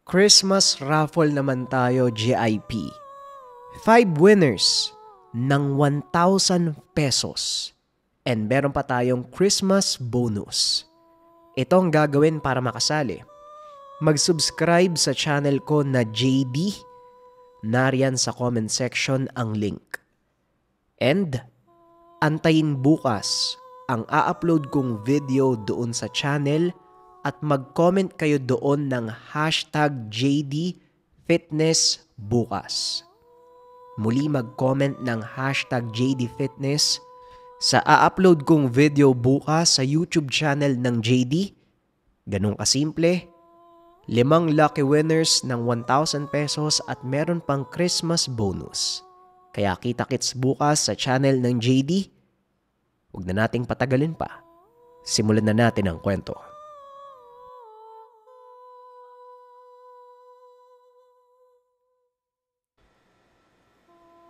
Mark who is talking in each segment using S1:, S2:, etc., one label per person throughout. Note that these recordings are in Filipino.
S1: Christmas raffle naman tayo, GIP. 5 winners ng 1,000 pesos. And meron pa tayong Christmas bonus. Ito ang gagawin para makasali. Mag-subscribe sa channel ko na JD. Nariyan sa comment section ang link. And antayin bukas ang a-upload kong video doon sa channel at mag-comment kayo doon ng #JD Fitness bukas. Muli mag-comment ng #JD Fitness sa a-upload kong video bukas sa YouTube channel ng JD. Ganun kasimple. 5 lucky winners ng 1,000 pesos at meron pang Christmas bonus. Kaya kita-kits bukas sa channel ng JD. Huwag na nating patagalin pa. Simulan na natin ang kwento.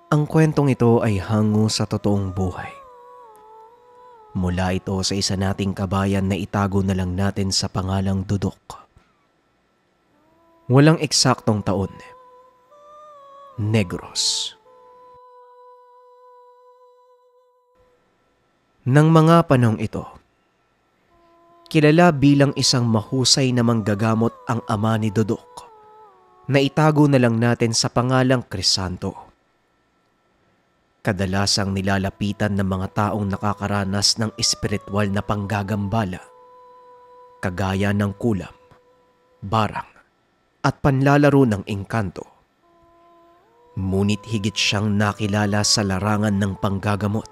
S1: Ang kwentong ito ay hango sa totoong buhay. Mula ito sa isa nating kabayan na itago na lang natin sa pangalang Dudok. Walang eksaktong taon. Negros. Nang mga panahong ito, kilala bilang isang mahusay na manggagamot ang ama ni Dudok na itago na lang natin sa pangalang Crisanto. Kadalasang nilalapitan ng mga taong nakakaranas ng espiritual na panggagambala, kagaya ng kulam, barang, at panlalaro ng engkanto. Ngunit higit siyang nakilala sa larangan ng panggagamot.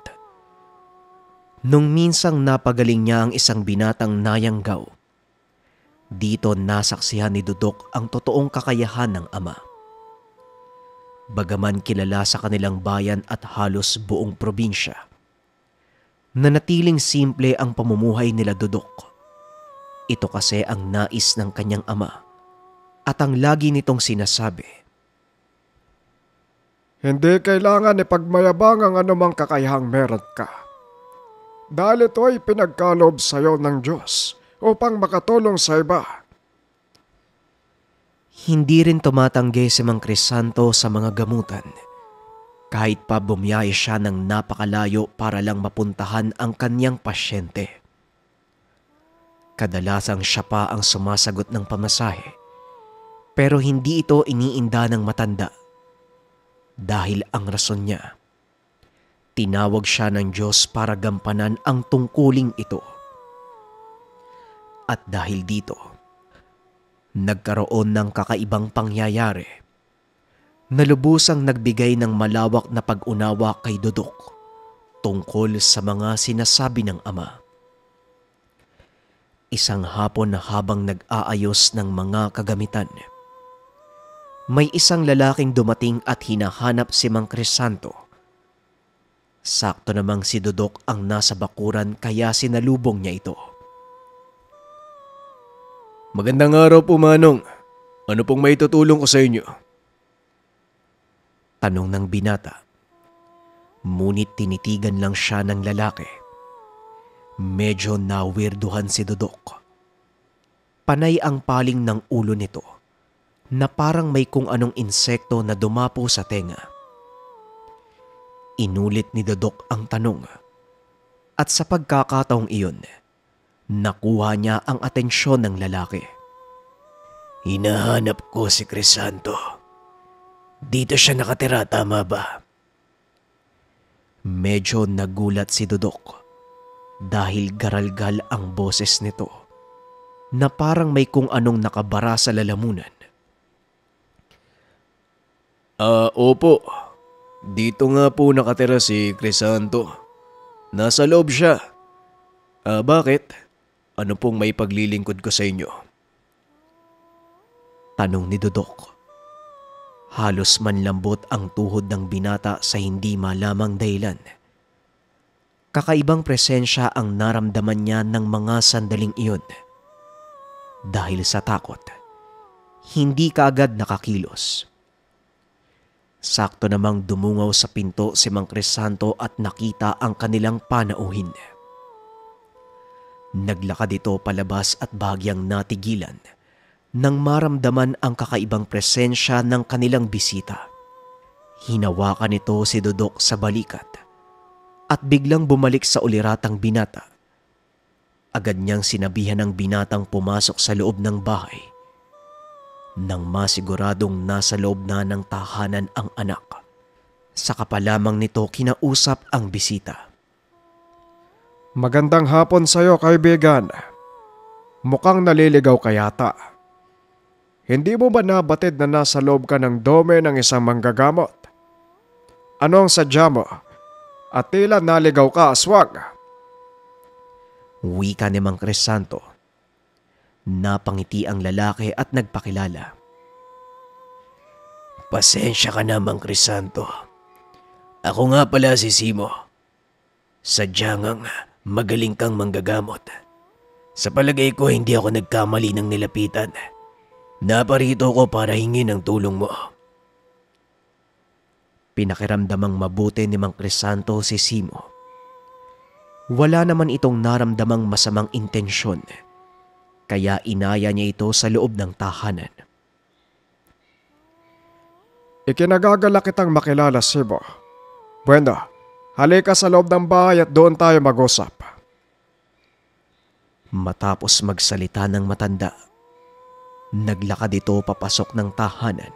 S1: Nung minsang napagaling niya ang isang binatang nayanggaw, dito nasaksihan ni Dudok ang totoong kakayahan ng ama. Bagaman kilala sa kanilang bayan at halos buong probinsya, nanatiling simple ang pamumuhay nila Dudok. Ito kasi ang nais ng kanyang ama at ang lagi nitong sinasabi.
S2: Hindi kailangan ipagmayabang ang anumang kakayahang meron ka. Dahil ito ay pinagkaloob sa iyo ng Diyos upang makatulong sa iba.
S1: Hindi rin tumatanggi si Mang Crisanto sa mga gamutan. Kahit pa bumiyahe siya ng napakalayo para lang mapuntahan ang kanyang pasyente. Kadalasang siya pa ang sumasagot ng pamasahe. Pero hindi ito iniinda ng matanda. Dahil ang rason niya, tinawag siya ng Diyos para gampanan ang tungkuling ito. At dahil dito, nagkaroon ng kakaibang pangyayari na lubusang nagbigay ng malawak na pag-unawa kay Dudok tungkol sa mga sinasabi ng ama. Isang hapon na habang nag-aayos ng mga kagamitan, may isang lalaking dumating at hinahanap si Mang Crisanto. Sakto namang si Dudok ang nasa bakuran kaya sinalubong niya ito.
S2: Magandang araw po, Manong. Ano pong may tutulong ko sa inyo?
S1: Tanong ng binata. Ngunit tinitigan lang siya ng lalaki. Medyo nawirduhan si Dudok. Panay ang paling ng ulo nito na parang may kung anong insekto na dumapo sa tenga. Inulit ni Dudok ang tanong at sa pagkakataong iyon, nakuha niya ang atensyon ng lalaki.
S3: Hinahanap ko si Crisanto. Dito siya nakatira, tama ba?
S1: Medyo nagulat si Dudok dahil garalgal ang boses nito na parang may kung anong nakabara sa lalamunan.
S2: Opo. Dito nga po nakatira si Crisanto. Nasa loob siya. Bakit? Ano pong may paglilingkod ko sa inyo?
S1: Tanong ni Dudok. Halos manlambot ang tuhod ng binata sa hindi malamang dahilan. Kakaibang presensya ang naramdaman niya ng mga sandaling iyon. Dahil sa takot, hindi kaagad nakakilos. Sakto namang dumungaw sa pinto si Mang Crisanto at nakita ang kanilang panauhin. Naglakad ito palabas at bahagyang natigilan nang maramdaman ang kakaibang presensya ng kanilang bisita. Hinawakan nito si Dudok sa balikat at biglang bumalik sa uliratang binata. Agad niyang sinabihan ng binatang pumasok sa loob ng bahay. Nang masiguradong nasa loob na ng tahanan ang anak, saka pa lamang nito kinausap ang bisita.
S4: Magandang hapon sa'yo, kaibigan. Mukhang naliligaw ka yata. Hindi mo ba nabatid na nasa loob ka ng dome ng isang manggagamot? Ano ang sadya mo? At tila naligaw ka, aswang.
S1: Wika ni Mang Crisanto. Napangiti ang lalaki at nagpakilala.
S3: Pasensya ka na, Mang Crisanto. Ako nga pala si Simo. Sadyang magaling kang manggagamot. Sa palagay ko hindi ako nagkamali ng nilapitan. Naparito ko para hingin ang tulong mo.
S1: Pinakiramdamang mabuti ni Mang Crisanto si Simo. Wala naman itong naramdamang masamang intensyon, kaya inaya niya ito sa loob ng tahanan.
S4: Ikinagagala kitang makilala, Simo. Bueno, halika sa loob ng bahay at doon tayo mag-usap.
S1: Matapos magsalita ng matanda, naglakad ito papasok ng tahanan.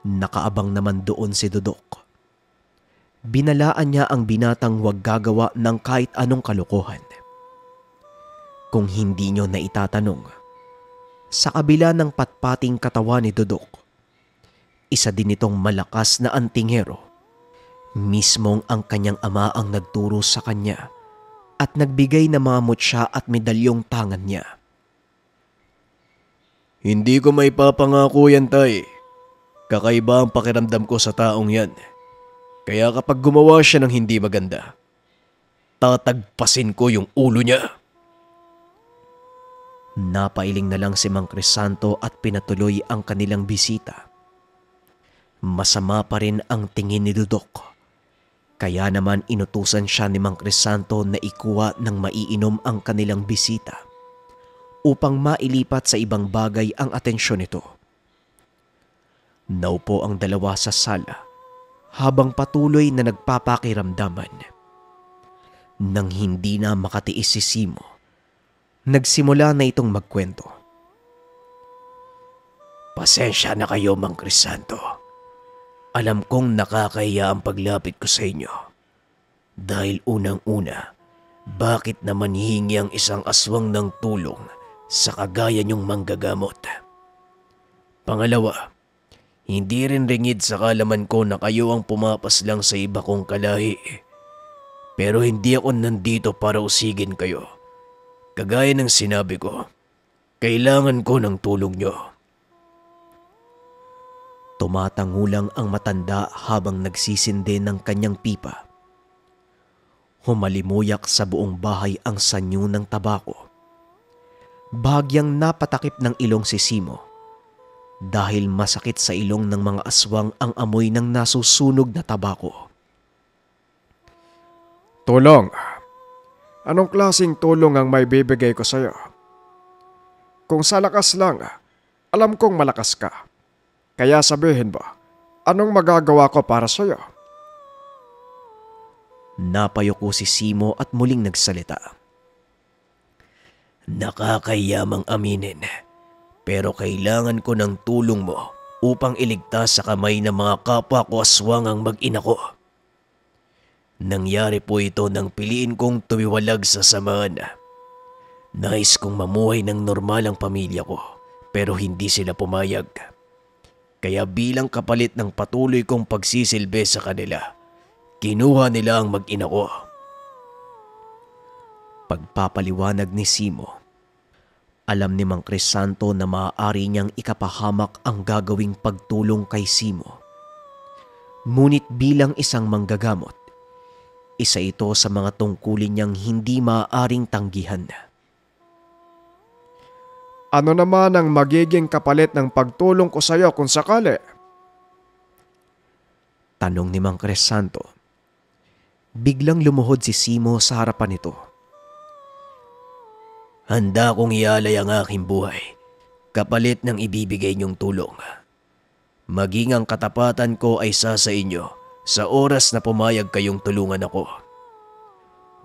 S1: Nakaabang naman doon si Dudok. Binalaan niya ang binatang huwag gagawa ng kahit anong kalokohan. Kung hindi nyo na itatanong, sa kabila ng patpating katawan ni Dudok, isa din itong malakas na antingero. Mismong ang kanyang ama ang nagturo sa kanya at nagbigay ng mga mutya at medalyong tangan niya.
S2: Hindi ko may papangako yan, tay. Kakaiba ang pakiramdam ko sa taong yan. Kaya kapag gumawa siya ng hindi maganda, tatagpasin ko yung ulo niya.
S1: Napailing na lang si Mang Crisanto at pinatuloy ang kanilang bisita. Masama pa rin ang tingin ni Dudok. Kaya naman inutusan siya ni Mang Crisanto na ikuha ng maiinom ang kanilang bisita upang mailipat sa ibang bagay ang atensyon nito. Naupo ang dalawa sa sala habang patuloy na nagpapakiramdaman. Nang hindi na makatiis si Simo, nagsimula na itong magkwento.
S3: Pasensya na kayo, Mang Crisanto. Alam kong nakakahiya ang paglapit ko sa inyo. Dahil unang-una, bakit naman hihingi ang isang aswang ng tulong sa kagaya niyong manggagamot? Pangalawa, hindi rin ringid sa kalaman ko na kayo ang pumapas lang sa iba kong kalahi. Pero hindi ako nandito para usigin kayo. Kagaya ng sinabi ko, kailangan ko ng tulong niyo.
S1: Tumatangulang ang matanda habang nagsisindi ng kanyang pipa. Humalimuyak sa buong bahay ang sanyo ng tabako. Bahagyang napatakip ng ilong si Simo dahil masakit sa ilong ng mga aswang ang amoy ng nasusunog na tabako.
S4: Tulong. Anong klaseng tulong ang may bibigay ko sa'yo? Kung sa lakas lang, alam kong malakas ka. Kaya sabihin mo, anong magagawa ko para sa'yo?
S1: Napayuko si Simo at muling nagsalita.
S3: Nakakayamang aminin, pero kailangan ko ng tulong mo upang iligtas sa kamay ng mga kapwa ko aswang ang mag-ina ko. Nangyari po ito nang piliin kong tumiwalag sa samahan. Nais kong mamuhay ng normal ang pamilya ko, pero hindi sila pumayag. Kaya bilang kapalit ng patuloy kong pagsisilbi sa kanila, kinuha nila ang mag-ina ko.
S1: Pagpapaliwanag ni Simo, alam ni Mang Crisanto na maaari niyang ikapahamak ang gagawing pagtulong kay Simo. Ngunit bilang isang manggagamot, isa ito sa mga tungkulin niyang hindi maaaring tanggihan.
S4: Ano naman ang magiging kapalit ng pagtulong ko sa'yo kung sakali?
S1: Tanong ni Mang Crisanto. Biglang lumuhod si Simo sa harapan nito.
S3: Handa kong ialay ang aking buhay Kapalit ng ibibigay niyong tulong, maging ang katapatan ko ay sa inyo sa oras na pumayag kayong tulungan ako.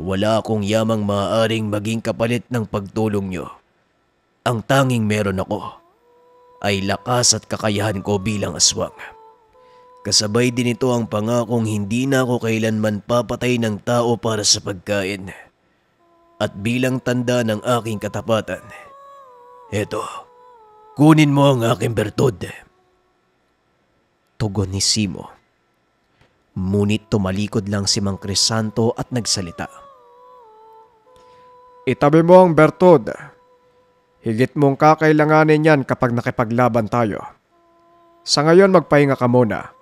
S3: Wala akong yamang maaaring maging kapalit ng pagtulong niyo. Ang tanging meron ako ay lakas at kakayahan ko bilang aswang. Kasabay din ito ang pangakong hindi na ako kailanman papatay ng tao para sa pagkain. At bilang tanda ng aking katapatan, eto, kunin mo ang aking bertud.
S1: Tugon ni Simo. Ngunit tumalikod lang si Mang Crisanto at nagsalita.
S4: Itabi mo ang bertud. Higit mong kakailanganin yan kapag nakipaglaban tayo. Sa ngayon magpahinga ka muna.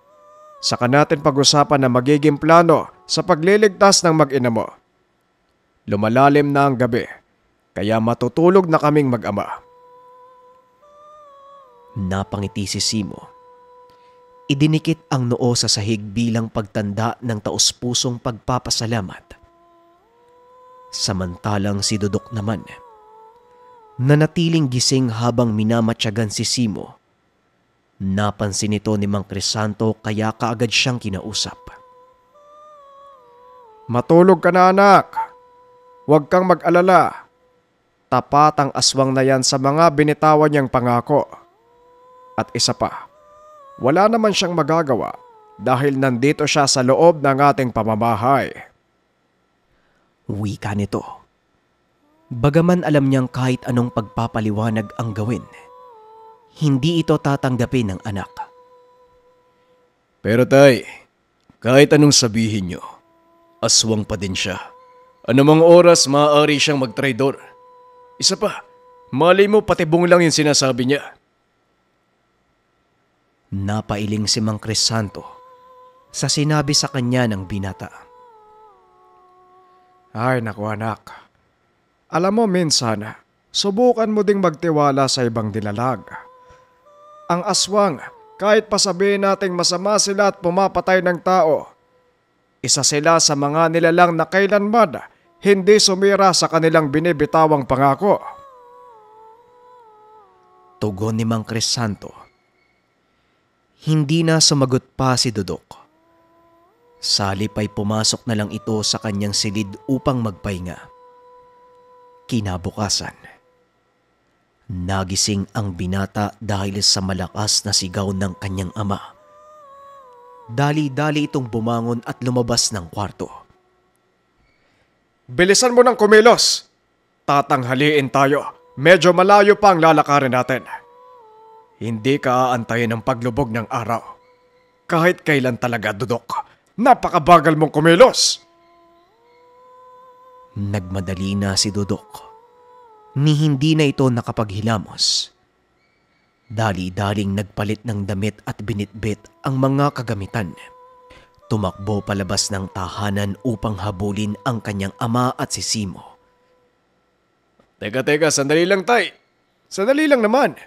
S4: Saka natin pag-usapan na magiging plano sa pagliligtas ng mag-ina mo. Lumalalim na ang gabi, kaya matutulog na kaming mag-ama.
S1: Napangiti si Simo. Idinikit ang noo sa sahig bilang pagtanda ng taus-pusong pagpapasalamat. Samantalang si Dudok naman, nanatiling gising habang minamatyagan si Simo. Napansin ito ni Mang Crisanto kaya kaagad siyang kinausap.
S4: Matulog ka na, anak. Huwag kang mag-alala. Tapat ang aswang na yan sa mga binitawan niyang pangako. At isa pa, wala naman siyang magagawa dahil nandito siya sa loob ng ating pamamahay.
S1: Wika nito. Bagaman alam niyang kahit anong pagpapaliwanag ang gawin, hindi ito tatanggapin ng anak.
S2: Pero tay, kahit anong sabihin niyo, aswang pa din siya. Anumang oras maaari siyang magtraidor. Isa pa, malay mo patibong lang yung sinasabi niya.
S1: Napailing si Mang Crisanto sa sinabi sa kanya ng binata.
S4: Ay naku anak, alam mo minsan, subukan mo ding magtiwala sa ibang dilalag. Ang aswang, kahit pa sabihin nating masama sila at pumapatay ng tao, isa sila sa mga nilalang na kailanman hindi sumira sa kanilang binibitawang pangako.
S1: Tugon ni Mang Crisanto. Hindi na sumagot pa si Dudok. Salip ay pumasok na lang ito sa kanyang silid upang magpahinga. Kinabukasan, nagising ang binata dahil sa malakas na sigaw ng kanyang ama. Dali-dali itong bumangon at lumabas ng kwarto.
S4: Bilisan mo ng kumilos! Tatanghaliin tayo. Medyo malayo pa ang lalakarin natin. Hindi ka aantayin ng paglubog ng araw. Kahit kailan talaga, Dudok. Napakabagal mong kumilos!
S1: Nagmadali na si Dudok. Ni hindi na ito nakapaghilamos. Dali-daling nagpalit ng damit at binitbit ang mga kagamitan. Tumakbo palabas ng tahanan upang habulin ang kanyang ama at si Simo.
S2: Teka, sandali lang tay. Sandali lang naman.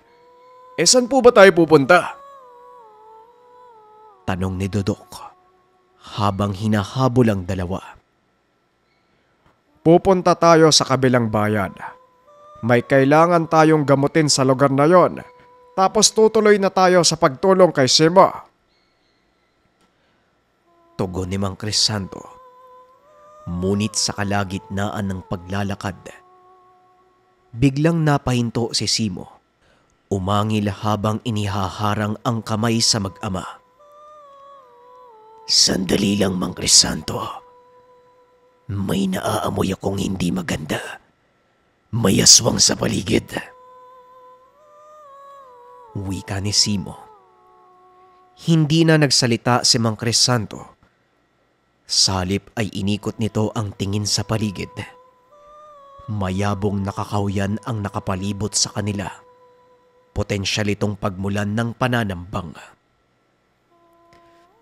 S2: Saan po ba tayo pupunta?
S1: Tanong ni Dudok habang hinahabol ang dalawa.
S4: Pupunta tayo sa kabilang bayan. May kailangan tayong gamutin sa lugar na yon. Tapos tutuloy na tayo sa pagtulong kay Simo.
S1: Tugon ni Mang Crisanto. Ngunit sa kalagitnaan ng paglalakad, biglang napahinto si Simo. Umangil habang inihaharang ang kamay sa mag-ama.
S3: Sandali lang, Mang Crisanto. May naaamoy akong hindi maganda. May aswang sa paligid.
S1: Wika ni Simo. Hindi na nagsalita si Mang Crisanto. Salip ay inikot nito ang tingin sa paligid. Mayabong nakakawyan ang nakapalibot sa kanila. Potensyal itong pagmulan ng pananambang.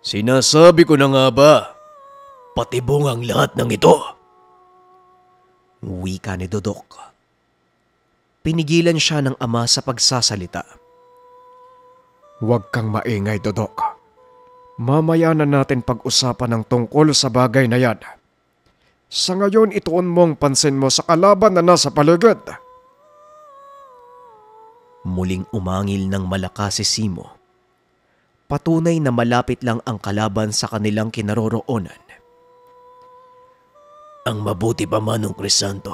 S2: Sinasabi ko na nga ba,
S3: Patibong ang lahat ng ito.
S1: Wika ni Dudok. Pinigilan siya ng ama sa pagsasalita.
S4: Huwag kang maingay, Dudok. Mamaya na natin pag-usapan ng tungkol sa bagay na yan. Sa ngayon, ituon mong pansin mo sa kalaban na nasa paligid.
S3: Muling umangil ng malakas si Simo. Patunay na malapit lang ang kalaban sa kanilang kinaroroonan. Ang mabuti pa, Manong Crisanto.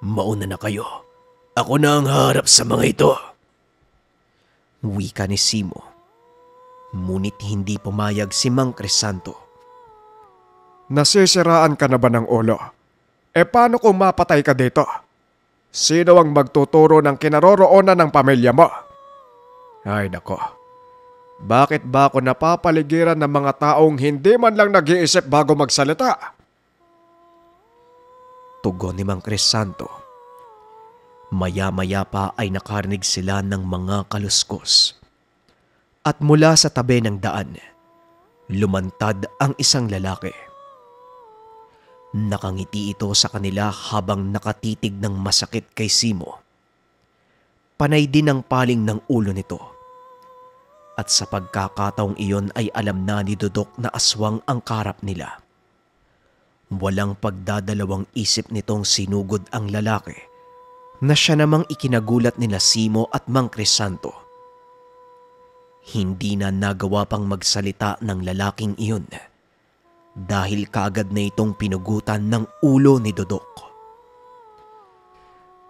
S3: Mauna na kayo. Ako na ang haharap sa mga ito. Wika ni Simo. Ngunit hindi pumayag si Mang Crisanto.
S4: Nasisiraan ka na ba ng ulo? Paano kung mapatay ka dito? Sino ang magtuturo ng kinaroroonan ng pamilya mo? Ay nako. Bakit ba ako napapaligiran ng mga taong hindi man lang nag-iisip bago magsalita?
S3: Tugon ni Mang Crisanto. Maya-maya pa ay nakarinig sila ng mga kaluskos. At mula sa tabi ng daan, lumantad ang isang lalaki. Nakangiti ito sa kanila habang nakatitig ng masakit kay Simo. Panay din ang paling ng ulo nito. At sa pagkakataong iyon ay alam na ni Dudok na aswang ang karap nila. Walang pagdadalawang isip nitong sinugod ang lalaki na siya namang ikinagulat nila Simo at Mang Crisanto. Hindi na nagawa pang magsalita ng lalaking iyon dahil kaagad na itong pinugutan ng ulo ni Dudok.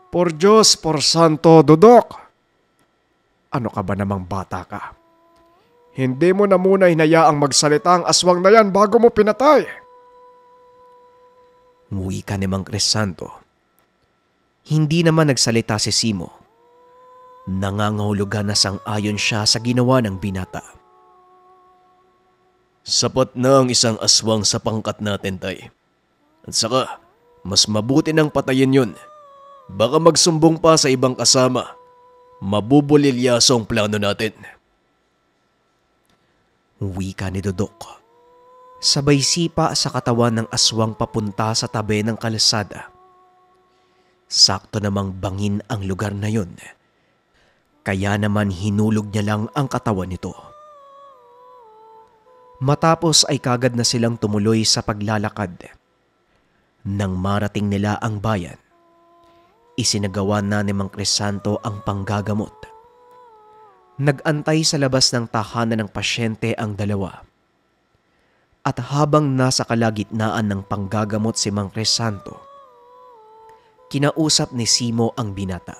S4: Por Diyos, por Santo, Dudok! Ano ka ba namang bata ka? Hindi mo na muna hinayaang magsalita ang aswang na yan bago mo pinatay.
S3: Wika ni Mang Crisanto. Hindi naman nagsalita si Simo. Nangangahulugan na sang-ayon siya sa ginawa ng binata.
S2: Sapat na ang isang aswang sa pangkat natin, Tay. At saka, mas mabuti nang patayin yun. Baka magsumbong pa sa ibang kasama. Mabubulilyaso ang plano natin.
S3: Wika ni Dudok. Sabay sipa sa katawan ng aswang papunta sa tabi ng kalsada. Sakto namang bangin ang lugar na yun. Kaya naman hinulog niya lang ang katawan nito. Matapos ay kagad na silang tumuloy sa paglalakad. Nang marating nila ang bayan, isinagawa na ni Mang Crisanto ang panggagamot. Nag-antay sa labas ng tahanan ng pasyente ang dalawa. At habang nasa kalagitnaan ng panggagamot si Mang Crisanto, kinausap ni Simo ang binata.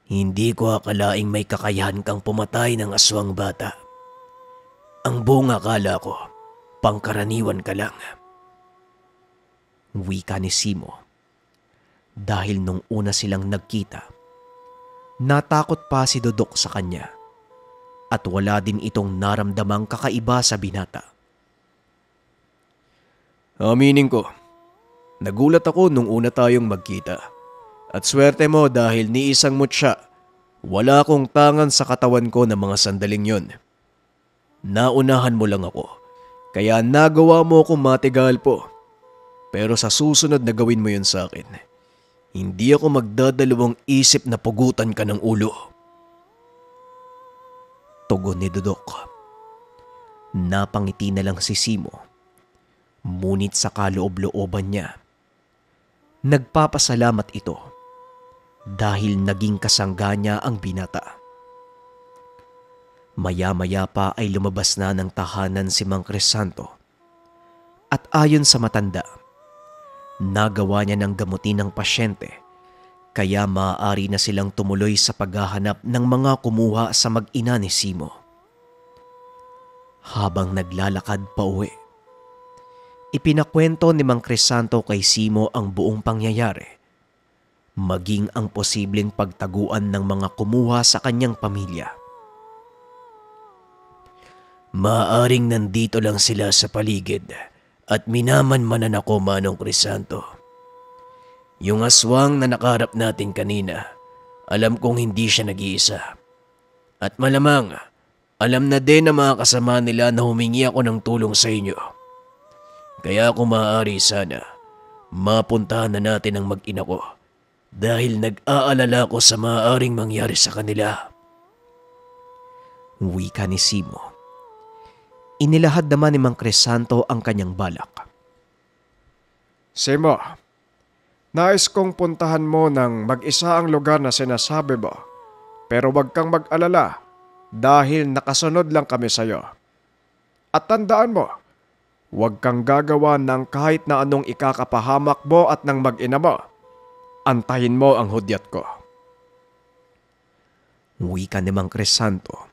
S3: Hindi ko akalaing may kakayahan kang pumatay ng aswang, bata. Ang buong akala ko, pangkaraniwan ka lang. Wika ni Simo. Dahil nung una silang nagkita, natakot pa si Dudok sa kanya at wala din itong naramdamang kakaiba sa binata.
S2: Aminin ko, nagulat ako nung una tayong magkita. At swerte mo dahil ni isang mutya, wala akong tangan sa katawan ko ng mga sandaling yon. Naunahan mo lang ako, kaya nagawa mo akong matigal po. Pero sa susunod na gawin mo yun sa akin, hindi ako magdadalawang isip na pugutan ka ng ulo.
S3: Tugon ni Dudok. Napangiti na lang si Simo. Ngunit sa kaloob-looban niya, nagpapasalamat ito dahil naging kasangga niya ang binata. Maya-maya pa ay lumabas na ng tahanan si Mang Crisanto at ayon sa matanda, nagawa niya ng gamutin ng pasyente kaya maaari na silang tumuloy sa paghahanap ng mga kumuha sa mag-ina ni Simo. Habang naglalakad pa uwi, ipinakwento ni Mang Crisanto kay Simo ang buong pangyayari, maging ang posibleng pagtaguan ng mga kumuha sa kanyang pamilya. Maaring nandito lang sila sa paligid at minamanmanan ako, Manong Crisanto. Yung aswang na nakaharap natin kanina, alam kong hindi siya nag-iisa. At malamang, alam na din ng mga kasama nila na humingi ako ng tulong sa inyo. Kaya kung maaari sana, mapuntahan na natin ang mag-ina ko dahil nag-aalala ko sa maaaring mangyari sa kanila. Wika ni Simo. Inilahad naman ni Mang Crisanto ang kanyang balak.
S4: Simo, Nais kong puntahan mo ng mag-isa ang lugar na sinasabi mo. Pero wag kang mag-alala dahil nakasunod lang kami sa'yo. At tandaan mo, wag kang gagawa ng kahit na anong ikakapahamak mo at ng mag-ina mo. Antayin mo ang hudyat ko.
S1: Wika ni Mang Crisanto.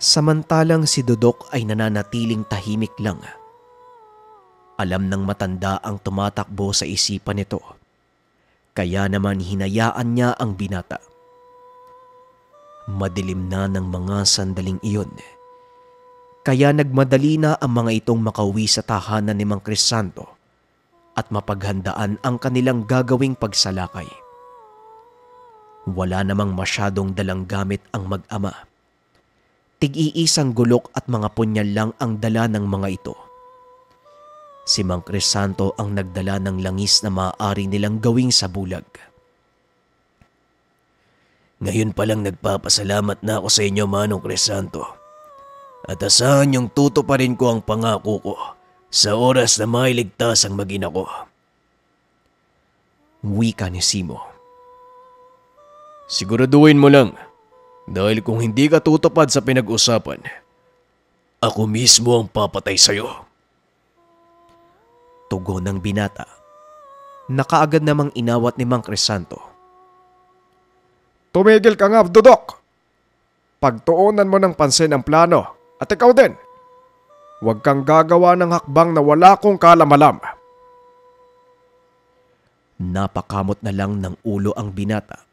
S1: Samantalang si Dudok ay nananatiling tahimik lang. Alam ng matanda ang tumatakbo sa isipan nito. Kaya naman hinayaan niya ang binata. Madilim na ng mga sandaling iyon. Kaya nagmadali na ang mga itong makauwi sa tahanan ni Mang Crisanto at mapaghandaan ang kanilang gagawing pagsalakay. Wala namang masyadong dalang gamit ang mag-ama. Tig-iisang gulok at mga punyal lang ang dala ng mga ito. Si Mang Crisanto ang nagdala ng langis na maaari nilang gawing sa bulag.
S3: Ngayon palang nagpapasalamat na ako sa inyo, Manong Crisanto. At asahan niyong tutuparin ko ang pangako ko sa oras na mailigtas ang mag-ina ko.
S1: Wika ni Simo.
S2: Siguraduhin mo lang, dahil kung hindi ka tutupad sa pinag-usapan,
S3: ako mismo ang papatay sa'yo.
S1: Tugon ng binata. Nakaagad namang inawat ni Mang Crisanto.
S4: Tumigil ka nga, Dudok! Pagtuunan mo ng pansin ang plano at ikaw din. Huwag kang gagawa ng hakbang na wala kong kalamalam.
S1: Napakamot na lang ng ulo ang binata.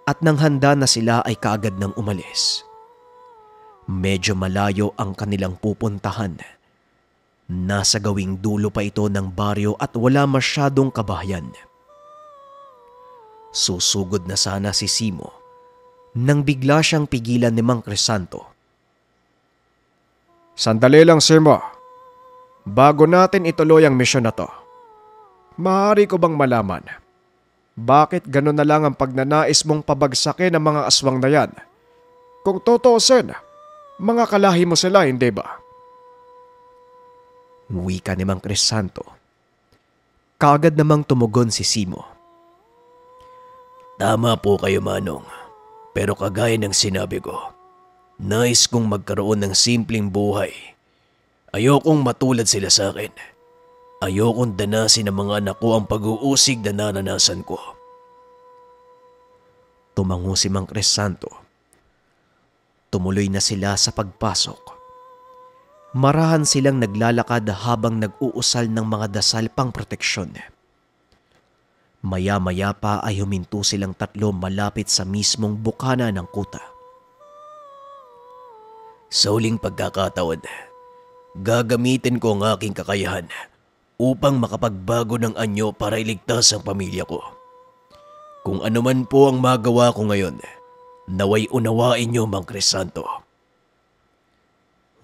S1: At nang handa na sila ay kaagad nang umalis. Medyo malayo ang kanilang pupuntahan. Nasa gawing dulo pa ito ng baryo at wala masyadong kabahayan. Susugod na sana si Simo nang bigla siyang pigilan ni Mang Crisanto.
S4: Sandali lang, Simo. Bago natin ituloy ang misyon na to, maaari ko bang malaman, bakit gano'n na lang ang pagnanais mong pabagsakin ang mga aswang na yan? Kung tutuusin, mga kalahi mo sila, hindi ba?
S1: Wika ni Mang Crisanto. Kaagad namang tumugon si Simo.
S3: Tama po kayo, Manong. Pero kagaya ng sinabi ko, nais kong magkaroon ng simpleng buhay. Ayokong matulad sila sa akin. Ayokong danasin ng mga anak ko ang pag-uusig na naranasan ko.
S1: Tumango si Mang Crisanto. Tumuloy na sila sa pagpasok. Marahan silang naglalakad habang nag-uusal ng mga dasal pang proteksyon. Maya-maya pa ay huminto silang tatlo malapit sa mismong bukana ng kuta.
S3: Sa huling pagkakataon, gagamitin ko ang aking kakayahan upang makapagbago ng anyo para iligtas ang pamilya ko. Kung ano man po ang magawa ko ngayon, naway unawain niyo, Mang Crisanto.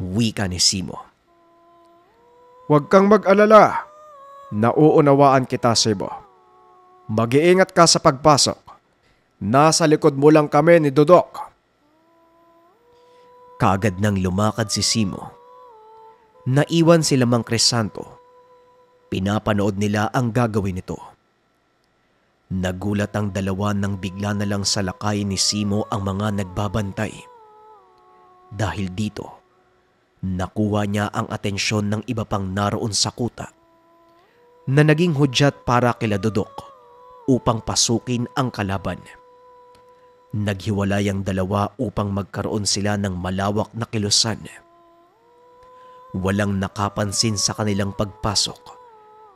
S1: Wika ni Simo.
S4: Huwag kang mag-alala. Nauunawaan kita, Simo. Mag-iingat ka sa pagpasok. Nasa likod mo lang kami ni Dudok.
S1: Kaagad nang lumakad si Simo. Naiwan sila Mang Crisanto. Pinapanood nila ang gagawin nito. Nagulat ang dalawa nang bigla na lang salakay ni Simo ang mga nagbabantay. Dahil dito, nakuha niya ang atensyon ng iba pang naroon sa kuta na naging hudyat para kila Dudok upang pasukin ang kalaban. Naghiwalay ang dalawa upang magkaroon sila ng malawak na kilusan. Walang nakapansin sa kanilang pagpasok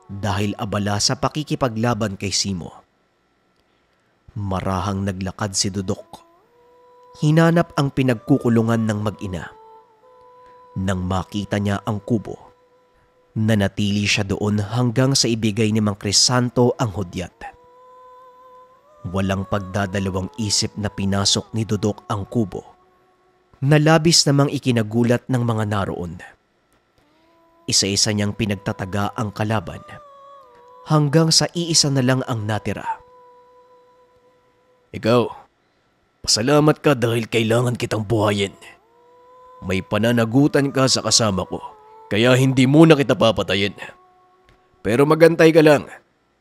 S1: dahil abala sa pakikipaglaban kay Simo. Marahang naglakad si Dudok. Hinanap ang pinagkukulungan ng mag-ina. Nang makita niya ang kubo, nanatili siya doon hanggang sa ibigay ni Mang Crisanto ang hudyat. Walang pagdadalawang isip na pinasok ni Dudok ang kubo, na labis namang ikinagulat ng mga naroon. Isa-isa niyang pinagtataga ang kalaban, hanggang sa iisa na lang ang natira.
S3: Ikaw, pasalamat ka dahil kailangan kitang buhayin. May pananagutan ka sa kasama ko, kaya hindi muna kita papatayin. Pero magantay ka lang.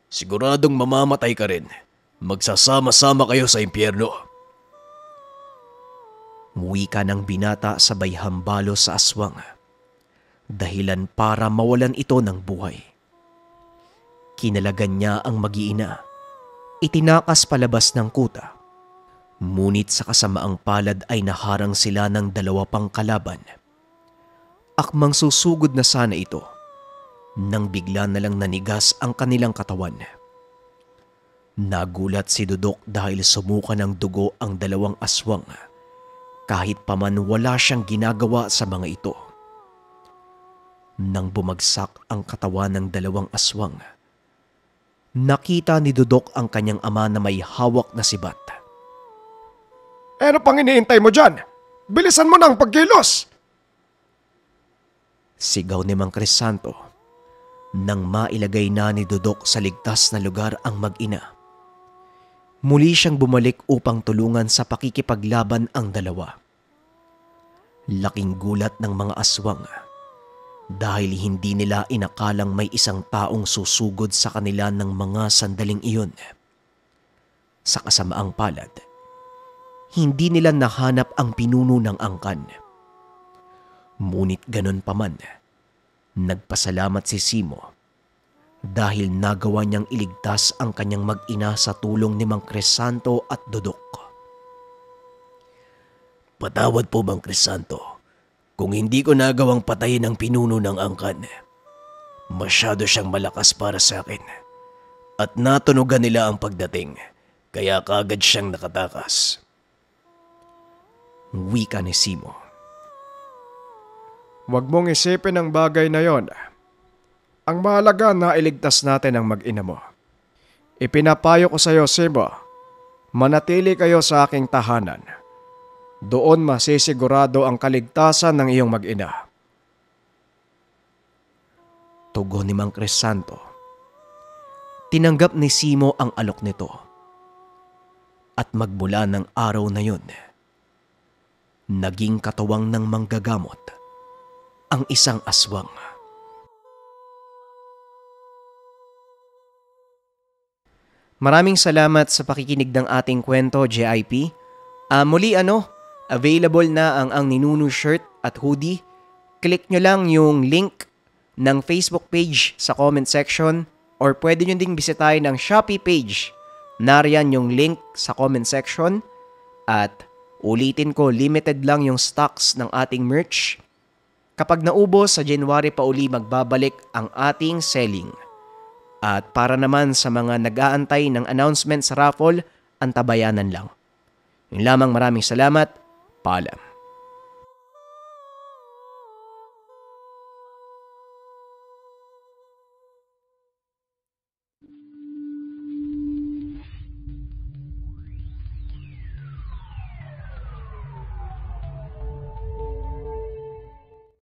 S3: Siguradong mamamatay ka rin. Magsasama-sama kayo sa impyerno.
S1: Wika ng binata sabay hambalo sa aswang. Dahilan para mawalan ito ng buhay. Kinalagan niya ang mag-iina. Itinakas palabas ng kuta. Ngunit sa kasamaang palad ay naharang sila ng dalawa pang kalaban. Akmang susugod na sana ito nang bigla na lang nanigas ang kanilang katawan. Nagulat si Dudok dahil sumuka ng dugo ang dalawang aswang kahit paman wala siyang ginagawa sa mga ito. Nang bumagsak ang katawan ng dalawang aswang, nakita ni Dudok ang kanyang ama na may hawak na sibat.
S4: Ano pang iniintay mo dyan? Bilisan mo na ang pagkilos!
S1: Sigaw ni Mang Crisanto nang mailagay na ni Dudok sa ligtas na lugar ang mag-ina. Muli siyang bumalik upang tulungan sa pakikipaglaban ang dalawa. Laking gulat ng mga aswang dahil hindi nila inakalang may isang taong susugod sa kanila ng mga sandaling iyon. Sa kasamaang palad, hindi nila nahanap ang pinuno ng angkan. Ngunit ganon pa man, nagpasalamat si Simo dahil nagawa niyang iligtas ang kanyang mag-ina sa tulong ni Mang Crisanto at Dudok.
S3: Patawad po, Mang Crisanto, kung hindi ko nagawang patayin ang pinuno ng angkan. Masyado siyang malakas para sa akin at natunugan nila ang pagdating, kaya kaagad siyang nakatakas.
S1: Wika ni Simo.
S4: Huwag mong isipin ang bagay na yon. Ang mahalaga na iligtas natin ang mag-ina mo. Ipinapayo ko sa iyo, Simo, manatili kayo sa aking tahanan. Doon masisigurado ang kaligtasan ng iyong mag-ina.
S1: Tugon ni Mang Crisanto. Tinanggap ni Simo ang alok nito. At magmula ng araw na yun, naging katuwang ng manggagamot ang isang aswang. Maraming salamat sa pakikinig ng ating kwento, JIP. Muli available na ang Ninuno shirt at hoodie. Click nyo lang yung link ng Facebook page sa comment section or pwede nyo ding bisitahin ang Shopee page. Nariyan yung link sa comment section. At ulitin ko, limited lang yung stocks ng ating merch. Kapag naubos sa January pa uli magbabalik ang ating selling. At para naman sa mga nag-aantay ng announcement sa raffle, antabayanan lang. Yun lamang, maraming salamat. Paalam.